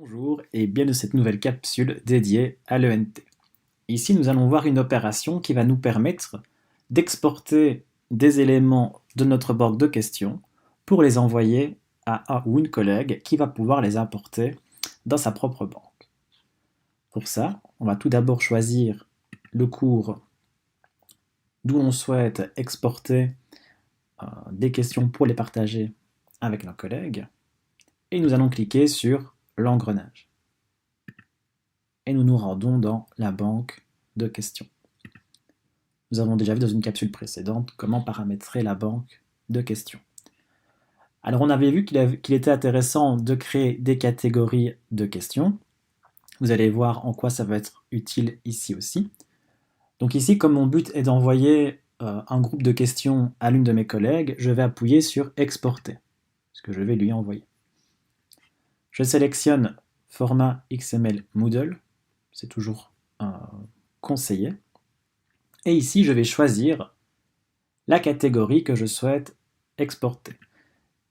Bonjour et bienvenue dans cette nouvelle capsule dédiée à l'ENT. Ici, nous allons voir une opération qui va nous permettre d'exporter des éléments de notre banque de questions pour les envoyer à un ou une collègue qui va pouvoir les importer dans sa propre banque. Pour ça, on va tout d'abord choisir le cours d'où on souhaite exporter des questions pour les partager avec nos collègues et nous allons cliquer sur l'engrenage. Et nous nous rendons dans la banque de questions. Nous avons déjà vu dans une capsule précédente comment paramétrer la banque de questions. Alors on avait vu qu'il était intéressant de créer des catégories de questions. Vous allez voir en quoi ça va être utile ici aussi. Donc ici, comme mon but est d'envoyer un groupe de questions à l'une de mes collègues, je vais appuyer sur exporter, ce que je vais lui envoyer. Je sélectionne format XML Moodle, c'est toujours conseillé. Et ici, je vais choisir la catégorie que je souhaite exporter.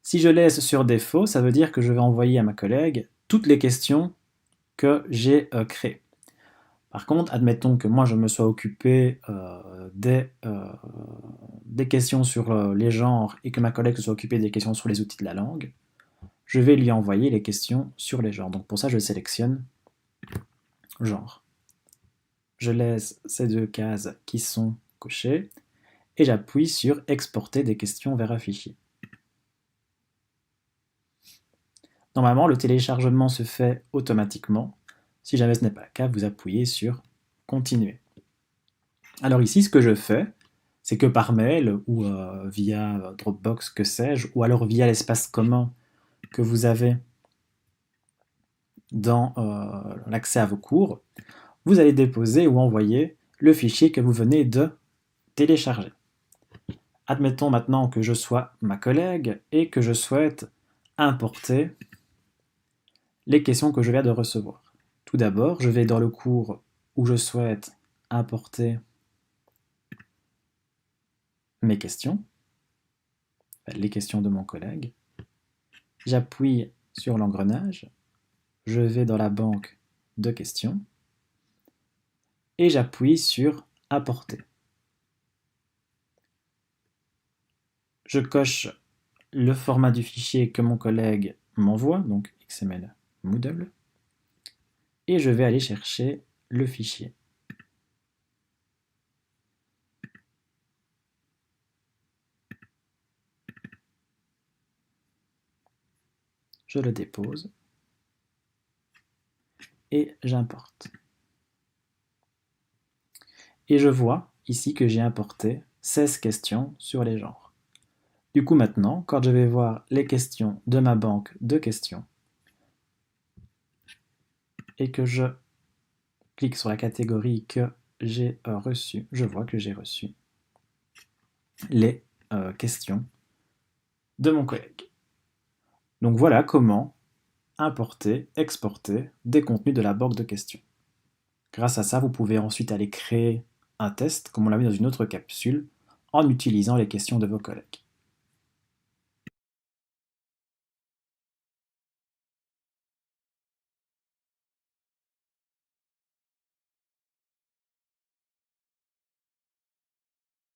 Si je laisse sur défaut, ça veut dire que je vais envoyer à ma collègue toutes les questions que j'ai créées. Par contre, admettons que moi je me sois occupé des questions sur les genres et que ma collègue se soit occupée des questions sur les outils de la langue, je vais lui envoyer les questions sur les genres. Donc pour ça, je sélectionne genre. Je laisse ces deux cases qui sont cochées et j'appuie sur exporter des questions vers un fichier. Normalement, le téléchargement se fait automatiquement. Si jamais ce n'est pas le cas, vous appuyez sur continuer. Alors ici, ce que je fais, c'est que par mail ou via Dropbox, que sais-je, ou alors via l'espace commun que vous avez dans l'accès à vos cours, vous allez déposer ou envoyer le fichier que vous venez de télécharger. Admettons maintenant que je sois ma collègue et que je souhaite importer les questions que je viens de recevoir. Tout d'abord, je vais dans le cours où je souhaite importer mes questions, les questions de mon collègue. J'appuie sur l'engrenage, je vais dans la banque de questions et j'appuie sur Apporter. Je coche le format du fichier que mon collègue m'envoie, donc XML Moodle, et je vais aller chercher le fichier. Je le dépose et j'importe. Et je vois ici que j'ai importé 16 questions sur les genres. Du coup maintenant, quand je vais voir les questions de ma banque de questions et que je clique sur la catégorie que j'ai reçue, je vois que j'ai reçu les questions de mon collègue. Donc voilà comment importer, exporter des contenus de la banque de questions. Grâce à ça, vous pouvez ensuite aller créer un test, comme on l'a vu dans une autre capsule, en utilisant les questions de vos collègues.